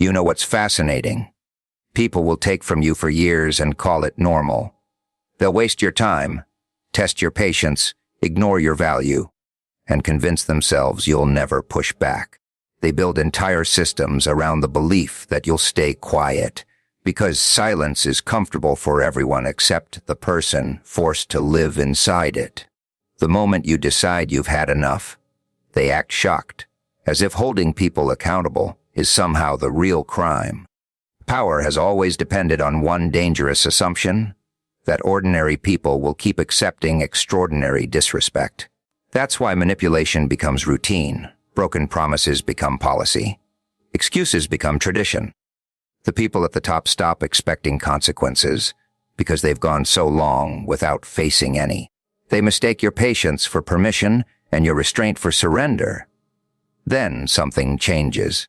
You know what's fascinating? People will take from you for years and call it normal. They'll waste your time, test your patience, ignore your value, and convince themselves you'll never push back. They build entire systems around the belief that you'll stay quiet, because silence is comfortable for everyone except the person forced to live inside it. The moment you decide you've had enough, they act shocked, as if holding people accountable is somehow the real crime. Power has always depended on one dangerous assumption, that ordinary people will keep accepting extraordinary disrespect. That's why manipulation becomes routine, broken promises become policy, excuses become tradition. The people at the top stop expecting consequences because they've gone so long without facing any. They mistake your patience for permission and your restraint for surrender. Then something changes.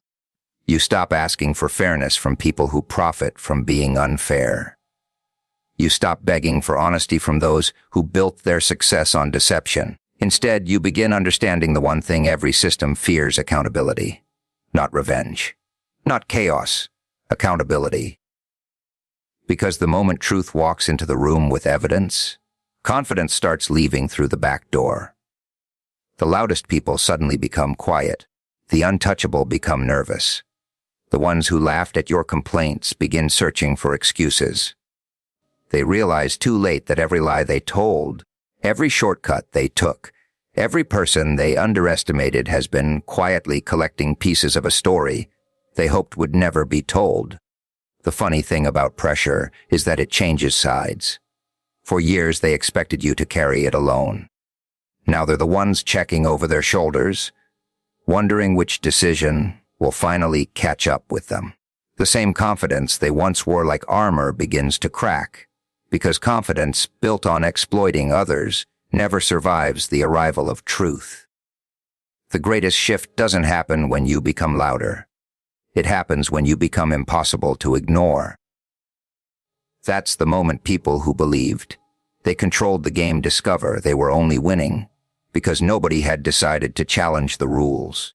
You stop asking for fairness from people who profit from being unfair. You stop begging for honesty from those who built their success on deception. Instead, you begin understanding the one thing every system fears: accountability. Not revenge. Not chaos. Accountability. Because the moment truth walks into the room with evidence, confidence starts leaving through the back door. The loudest people suddenly become quiet. The untouchable become nervous. The ones who laughed at your complaints begin searching for excuses. They realize too late that every lie they told, every shortcut they took, every person they underestimated has been quietly collecting pieces of a story they hoped would never be told. The funny thing about pressure is that it changes sides. For years they expected you to carry it alone. Now they're the ones checking over their shoulders, wondering which decision will finally catch up with them. The same confidence they once wore like armor begins to crack, because confidence built on exploiting others never survives the arrival of truth. The greatest shift doesn't happen when you become louder. It happens when you become impossible to ignore. That's the moment people who believed they controlled the game discover they were only winning because nobody had decided to challenge the rules.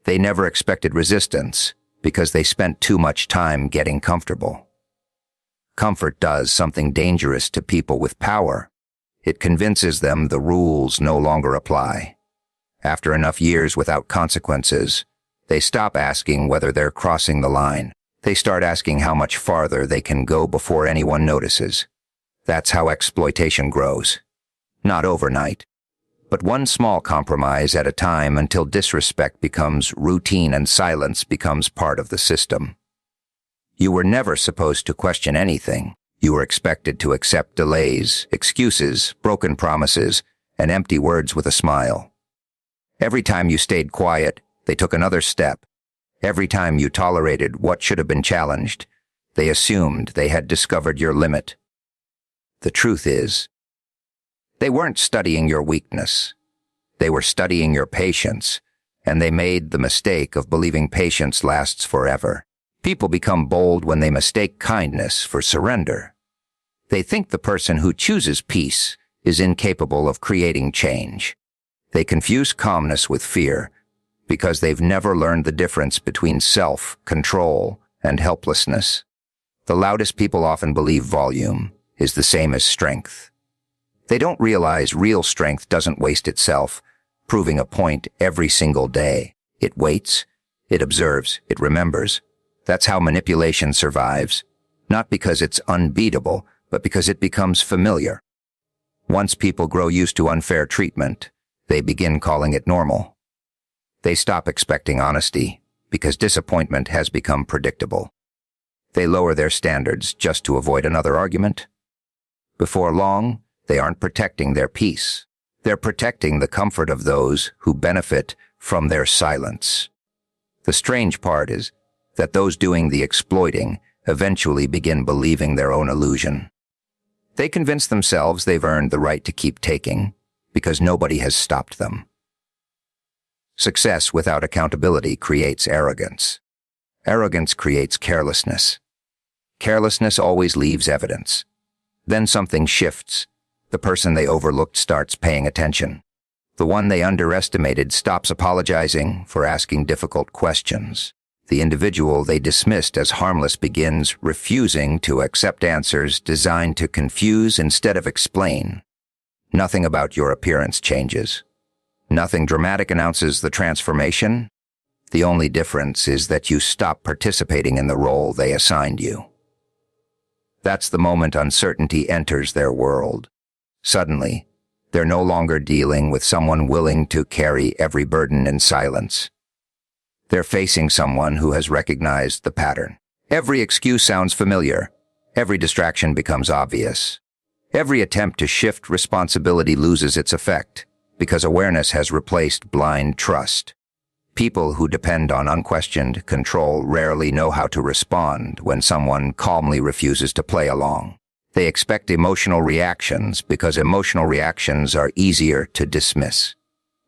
They never expected resistance because they spent too much time getting comfortable. Comfort does something dangerous to people with power. It convinces them the rules no longer apply. After enough years without consequences, they stop asking whether they're crossing the line. They start asking how much farther they can go before anyone notices. That's how exploitation grows. Not overnight, but one small compromise at a time until disrespect becomes routine and silence becomes part of the system. You were never supposed to question anything. You were expected to accept delays, excuses, broken promises, and empty words with a smile. Every time you stayed quiet, they took another step. Every time you tolerated what should have been challenged, they assumed they had discovered your limit. The truth is, they weren't studying your weakness. They were studying your patience, and they made the mistake of believing patience lasts forever. People become bold when they mistake kindness for surrender. They think the person who chooses peace is incapable of creating change. They confuse calmness with fear because they've never learned the difference between self-control and helplessness. The loudest people often believe volume is the same as strength. They don't realize real strength doesn't waste itself, proving a point every single day. It waits, it observes, it remembers. That's how manipulation survives, not because it's unbeatable, but because it becomes familiar. Once people grow used to unfair treatment, they begin calling it normal. They stop expecting honesty because disappointment has become predictable. They lower their standards just to avoid another argument. Before long, they aren't protecting their peace. They're protecting the comfort of those who benefit from their silence. The strange part is that those doing the exploiting eventually begin believing their own illusion. They convince themselves they've earned the right to keep taking because nobody has stopped them. Success without accountability creates arrogance. Arrogance creates carelessness. Carelessness always leaves evidence. Then something shifts. The person they overlooked starts paying attention. The one they underestimated stops apologizing for asking difficult questions. The individual they dismissed as harmless begins refusing to accept answers designed to confuse instead of explain. Nothing about your appearance changes. Nothing dramatic announces the transformation. The only difference is that you stop participating in the role they assigned you. That's the moment uncertainty enters their world. Suddenly, they're no longer dealing with someone willing to carry every burden in silence. They're facing someone who has recognized the pattern. Every excuse sounds familiar. Every distraction becomes obvious. Every attempt to shift responsibility loses its effect because awareness has replaced blind trust. People who depend on unquestioned control rarely know how to respond when someone calmly refuses to play along. They expect emotional reactions because emotional reactions are easier to dismiss.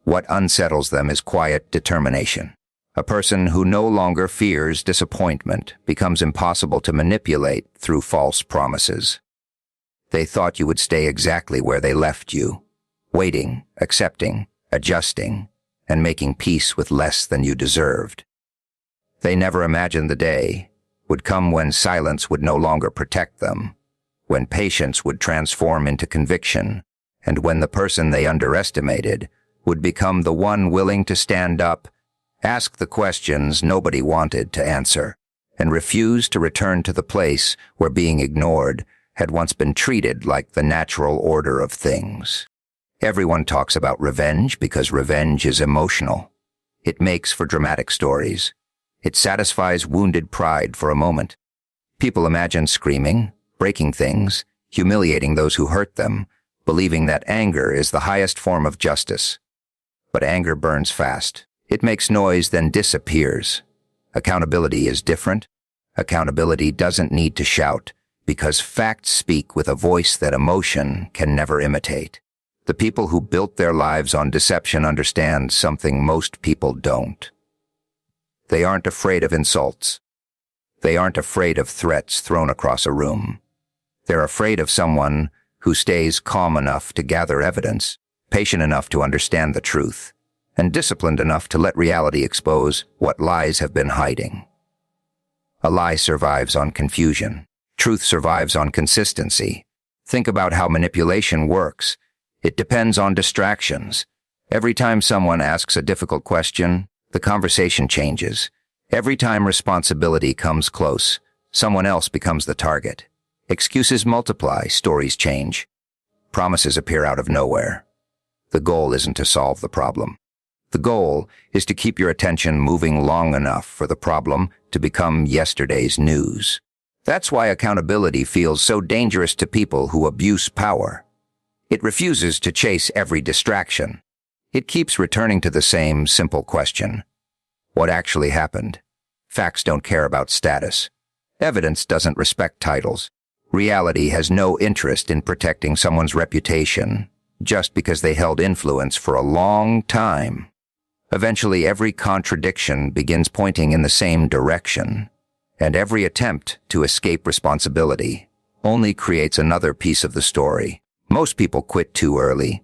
What unsettles them is quiet determination. A person who no longer fears disappointment becomes impossible to manipulate through false promises. They thought you would stay exactly where they left you, waiting, accepting, adjusting, and making peace with less than you deserved. They never imagined the day would come when silence would no longer protect them, when patience would transform into conviction, and when the person they underestimated would become the one willing to stand up, ask the questions nobody wanted to answer, and refuse to return to the place where being ignored had once been treated like the natural order of things. Everyone talks about revenge because revenge is emotional. It makes for dramatic stories. It satisfies wounded pride for a moment. People imagine screaming, breaking things, humiliating those who hurt them, believing that anger is the highest form of justice. But anger burns fast. It makes noise, then disappears. Accountability is different. Accountability doesn't need to shout, because facts speak with a voice that emotion can never imitate. The people who built their lives on deception understand something most people don't. They aren't afraid of insults. They aren't afraid of threats thrown across a room. They're afraid of someone who stays calm enough to gather evidence, patient enough to understand the truth, and disciplined enough to let reality expose what lies have been hiding. A lie survives on confusion. Truth survives on consistency. Think about how manipulation works. It depends on distractions. Every time someone asks a difficult question, the conversation changes. Every time responsibility comes close, someone else becomes the target. Excuses multiply, stories change. Promises appear out of nowhere. The goal isn't to solve the problem. The goal is to keep your attention moving long enough for the problem to become yesterday's news. That's why accountability feels so dangerous to people who abuse power. It refuses to chase every distraction. It keeps returning to the same simple question. What actually happened? Facts don't care about status. Evidence doesn't respect titles. Reality has no interest in protecting someone's reputation just because they held influence for a long time. Eventually, every contradiction begins pointing in the same direction, and every attempt to escape responsibility only creates another piece of the story. Most people quit too early.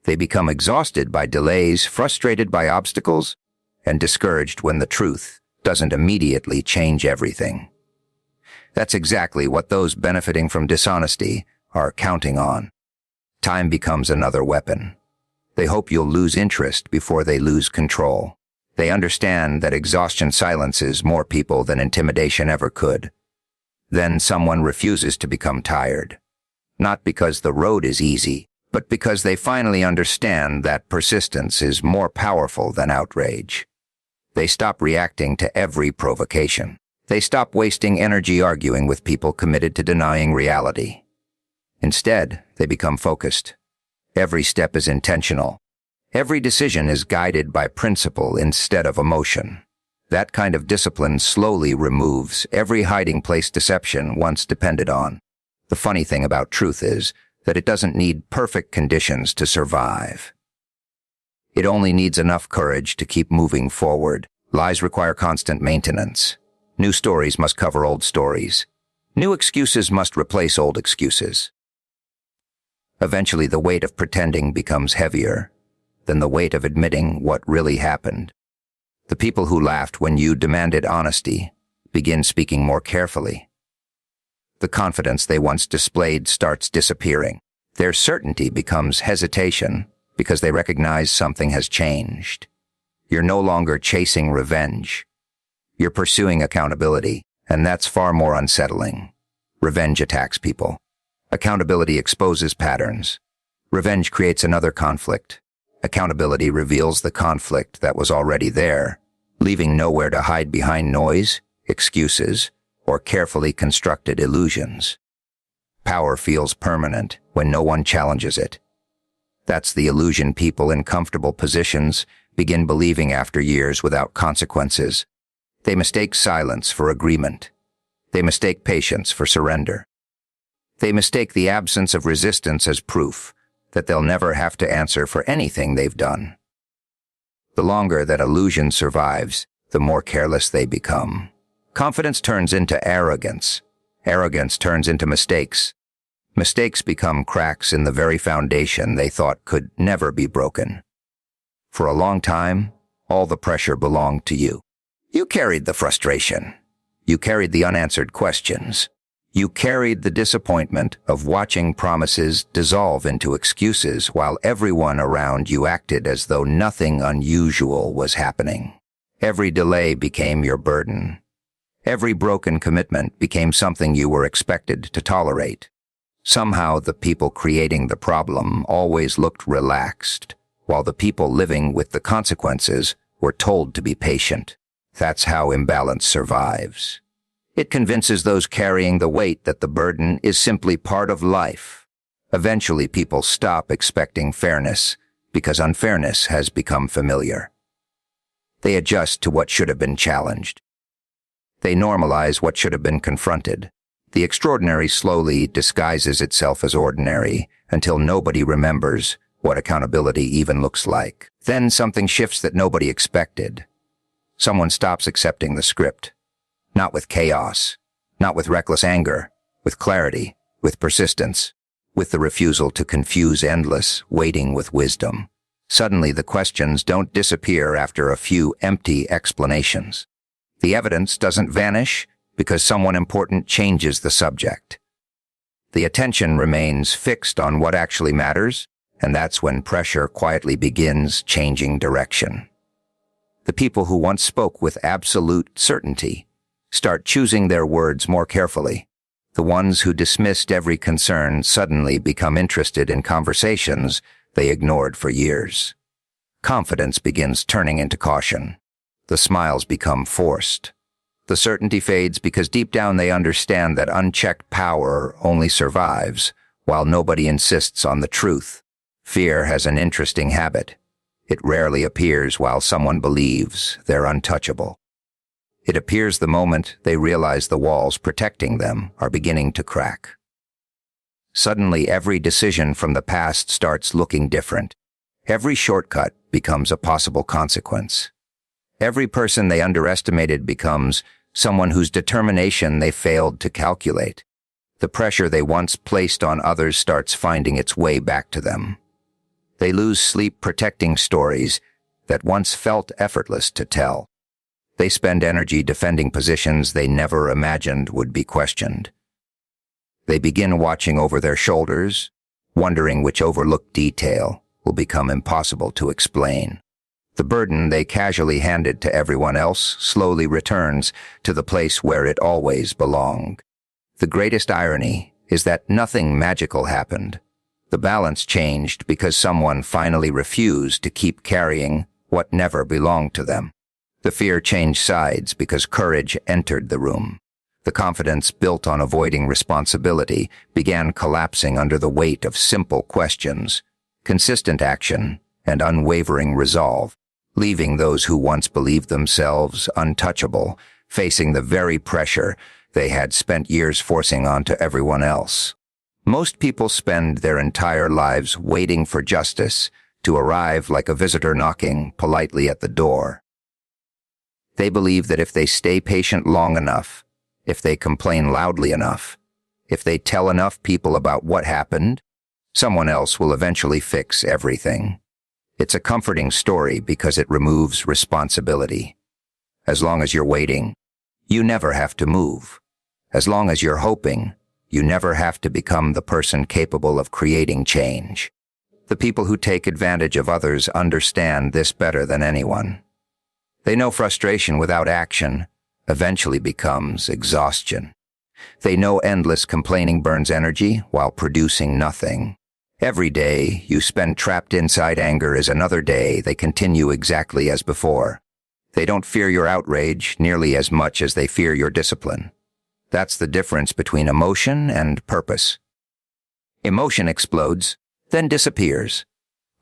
They become exhausted by delays, frustrated by obstacles, and discouraged when the truth doesn't immediately change everything. That's exactly what those benefiting from dishonesty are counting on. Time becomes another weapon. They hope you'll lose interest before they lose control. They understand that exhaustion silences more people than intimidation ever could. Then someone refuses to become tired. Not because the road is easy, but because they finally understand that persistence is more powerful than outrage. They stop reacting to every provocation. They stop wasting energy arguing with people committed to denying reality. Instead, they become focused. Every step is intentional. Every decision is guided by principle instead of emotion. That kind of discipline slowly removes every hiding-place deception once depended on. The funny thing about truth is that it doesn't need perfect conditions to survive. It only needs enough courage to keep moving forward. Lies require constant maintenance. New stories must cover old stories. New excuses must replace old excuses. Eventually, the weight of pretending becomes heavier than the weight of admitting what really happened. The people who laughed when you demanded honesty begin speaking more carefully. The confidence they once displayed starts disappearing. Their certainty becomes hesitation because they recognize something has changed. You're no longer chasing revenge. You're pursuing accountability, and that's far more unsettling. Revenge attacks people. Accountability exposes patterns. Revenge creates another conflict. Accountability reveals the conflict that was already there, leaving nowhere to hide behind noise, excuses, or carefully constructed illusions. Power feels permanent when no one challenges it. That's the illusion people in comfortable positions begin believing after years without consequences. They mistake silence for agreement. They mistake patience for surrender. They mistake the absence of resistance as proof that they'll never have to answer for anything they've done. The longer that illusion survives, the more careless they become. Confidence turns into arrogance. Arrogance turns into mistakes. Mistakes become cracks in the very foundation they thought could never be broken. For a long time, all the pressure belonged to you. You carried the frustration. You carried the unanswered questions. You carried the disappointment of watching promises dissolve into excuses while everyone around you acted as though nothing unusual was happening. Every delay became your burden. Every broken commitment became something you were expected to tolerate. Somehow the people creating the problem always looked relaxed, while the people living with the consequences were told to be patient. That's how imbalance survives. It convinces those carrying the weight that the burden is simply part of life. Eventually, people stop expecting fairness because unfairness has become familiar. They adjust to what should have been challenged. They normalize what should have been confronted. The extraordinary slowly disguises itself as ordinary until nobody remembers what accountability even looks like. Then something shifts that nobody expected. Someone stops accepting the script. Not with chaos, not with reckless anger, with clarity, with persistence, with the refusal to confuse endless waiting with wisdom. Suddenly the questions don't disappear after a few empty explanations. The evidence doesn't vanish because someone important changes the subject. The attention remains fixed on what actually matters, and that's when pressure quietly begins changing direction. The people who once spoke with absolute certainty start choosing their words more carefully. The ones who dismissed every concern suddenly become interested in conversations they ignored for years. Confidence begins turning into caution. The smiles become forced. The certainty fades because deep down they understand that unchecked power only survives while nobody insists on the truth. Fear has an interesting habit. It rarely appears while someone believes they're untouchable. It appears the moment they realize the walls protecting them are beginning to crack. Suddenly, every decision from the past starts looking different. Every shortcut becomes a possible consequence. Every person they underestimated becomes someone whose determination they failed to calculate. The pressure they once placed on others starts finding its way back to them. They lose sleep protecting stories that once felt effortless to tell. They spend energy defending positions they never imagined would be questioned. They begin watching over their shoulders, wondering which overlooked detail will become impossible to explain. The burden they casually handed to everyone else slowly returns to the place where it always belonged. The greatest irony is that nothing magical happened. The balance changed because someone finally refused to keep carrying what never belonged to them. The fear changed sides because courage entered the room. The confidence built on avoiding responsibility began collapsing under the weight of simple questions, consistent action, and unwavering resolve, leaving those who once believed themselves untouchable, facing the very pressure they had spent years forcing onto everyone else. Most people spend their entire lives waiting for justice to arrive like a visitor knocking politely at the door. They believe that if they stay patient long enough, if they complain loudly enough, if they tell enough people about what happened, someone else will eventually fix everything. It's a comforting story because it removes responsibility. As long as you're waiting, you never have to move. As long as you're hoping, you never have to become the person capable of creating change. The people who take advantage of others understand this better than anyone. They know frustration without action eventually becomes exhaustion. They know endless complaining burns energy while producing nothing. Every day you spend trapped inside anger is another day they continue exactly as before. They don't fear your outrage nearly as much as they fear your discipline. That's the difference between emotion and purpose. Emotion explodes, then disappears.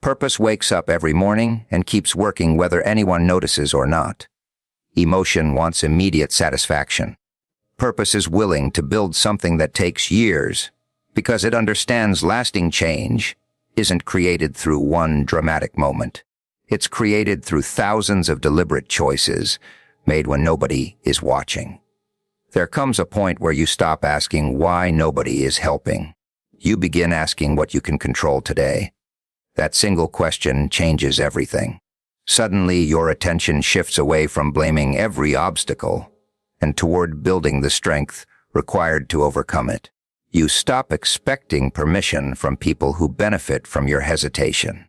Purpose wakes up every morning and keeps working whether anyone notices or not. Emotion wants immediate satisfaction. Purpose is willing to build something that takes years because it understands lasting change isn't created through one dramatic moment. It's created through thousands of deliberate choices made when nobody is watching. There comes a point where you stop asking why nobody is helping. You begin asking what you can control today. That single question changes everything. Suddenly, your attention shifts away from blaming every obstacle and toward building the strength required to overcome it. You stop expecting permission from people who benefit from your hesitation.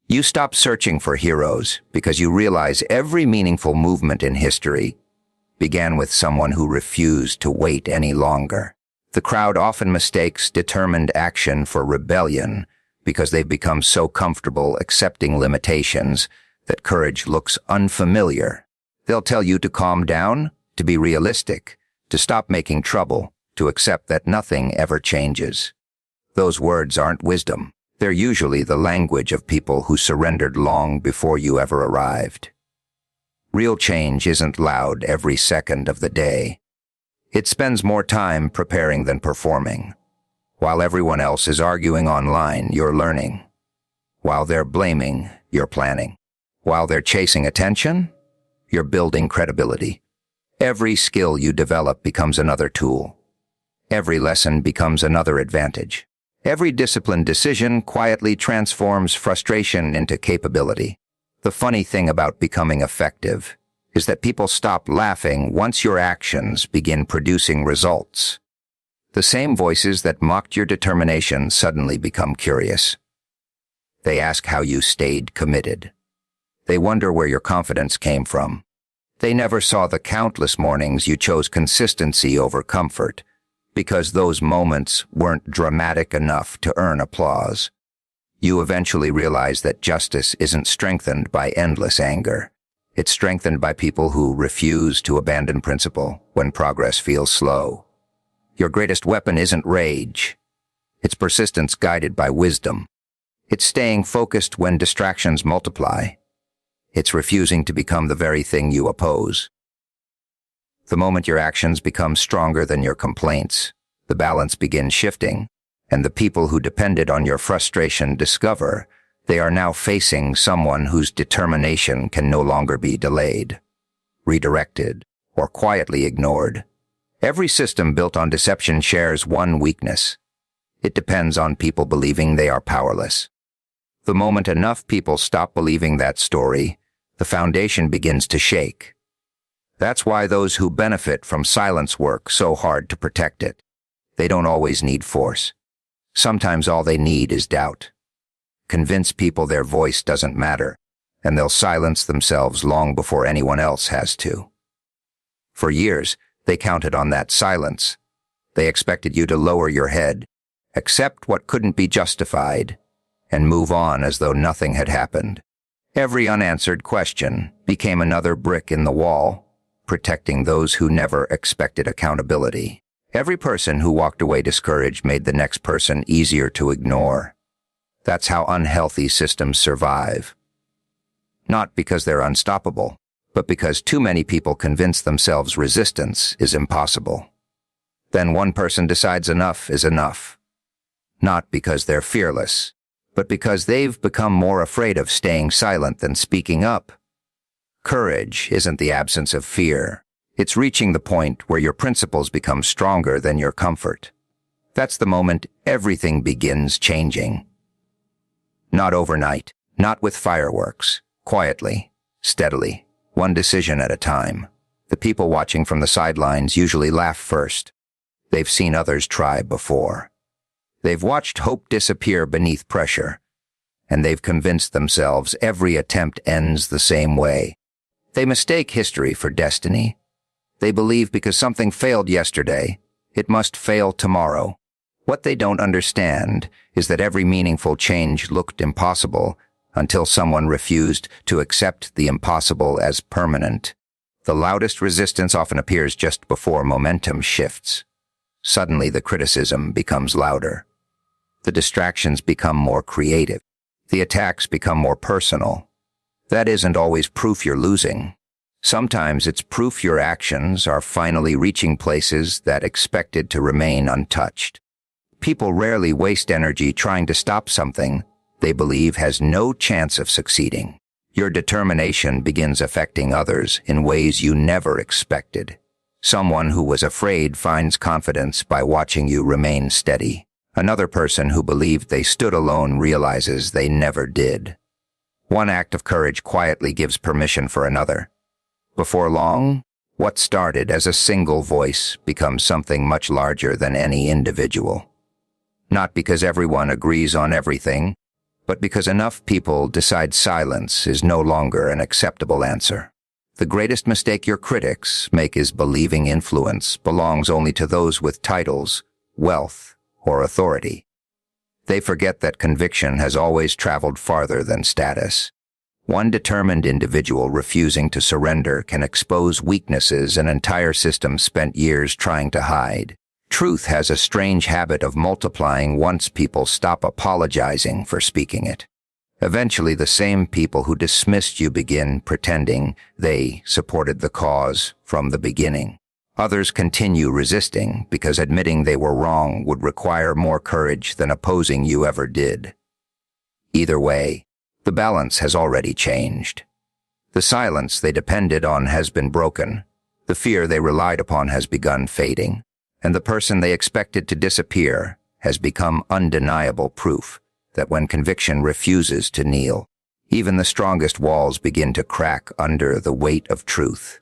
You stop searching for heroes because you realize every meaningful movement in history began with someone who refused to wait any longer. The crowd often mistakes determined action for rebellion because they've become so comfortable accepting limitations that courage looks unfamiliar. They'll tell you to calm down, to be realistic, to stop making trouble, to accept that nothing ever changes. Those words aren't wisdom. They're usually the language of people who surrendered long before you ever arrived. Real change isn't loud every second of the day. It spends more time preparing than performing. While everyone else is arguing online, you're learning. While they're blaming, you're planning. While they're chasing attention, you're building credibility. Every skill you develop becomes another tool. Every lesson becomes another advantage. Every disciplined decision quietly transforms frustration into capability. The funny thing about becoming effective is that people stop laughing once your actions begin producing results. The same voices that mocked your determination suddenly become curious. They ask how you stayed committed. They wonder where your confidence came from. They never saw the countless mornings you chose consistency over comfort, because those moments weren't dramatic enough to earn applause. You eventually realize that justice isn't strengthened by endless anger. It's strengthened by people who refuse to abandon principle when progress feels slow. Your greatest weapon isn't rage. It's persistence guided by wisdom. It's staying focused when distractions multiply. It's refusing to become the very thing you oppose. The moment your actions become stronger than your complaints, the balance begins shifting, and the people who depended on your frustration discover they are now facing someone whose determination can no longer be delayed, redirected, or quietly ignored. Every system built on deception shares one weakness. It depends on people believing they are powerless. The moment enough people stop believing that story, the foundation begins to shake. That's why those who benefit from silence work so hard to protect it. They don't always need force. Sometimes all they need is doubt. Convince people their voice doesn't matter, and they'll silence themselves long before anyone else has to. For years, they counted on that silence. They expected you to lower your head, accept what couldn't be justified, and move on as though nothing had happened. Every unanswered question became another brick in the wall, protecting those who never expected accountability. Every person who walked away discouraged made the next person easier to ignore. That's how unhealthy systems survive. Not because they're unstoppable, but because too many people convince themselves resistance is impossible. Then one person decides enough is enough. Not because they're fearless, but because they've become more afraid of staying silent than speaking up. Courage isn't the absence of fear. It's reaching the point where your principles become stronger than your comfort. That's the moment everything begins changing. Not overnight, not with fireworks, quietly, steadily, one decision at a time. The people watching from the sidelines usually laugh first. They've seen others try before. They've watched hope disappear beneath pressure, and they've convinced themselves every attempt ends the same way. They mistake history for destiny. They believe because something failed yesterday, it must fail tomorrow. What they don't understand is that every meaningful change looked impossible until someone refused to accept the impossible as permanent. The loudest resistance often appears just before momentum shifts. Suddenly the criticism becomes louder. The distractions become more creative. The attacks become more personal. That isn't always proof you're losing. Sometimes it's proof your actions are finally reaching places that expected to remain untouched. People rarely waste energy trying to stop something they believe has no chance of succeeding. Your determination begins affecting others in ways you never expected. Someone who was afraid finds confidence by watching you remain steady. Another person who believed they stood alone realizes they never did. One act of courage quietly gives permission for another. Before long, what started as a single voice becomes something much larger than any individual. Not because everyone agrees on everything, but because enough people decide silence is no longer an acceptable answer. The greatest mistake your critics make is believing influence belongs only to those with titles, wealth, or authority. They forget that conviction has always traveled farther than status. One determined individual refusing to surrender can expose weaknesses an entire system spent years trying to hide. Truth has a strange habit of multiplying once people stop apologizing for speaking it. Eventually, the same people who dismissed you begin pretending they supported the cause from the beginning. Others continue resisting because admitting they were wrong would require more courage than opposing you ever did. Either way, the balance has already changed. The silence they depended on has been broken, the fear they relied upon has begun fading, and the person they expected to disappear has become undeniable proof that when conviction refuses to kneel, even the strongest walls begin to crack under the weight of truth.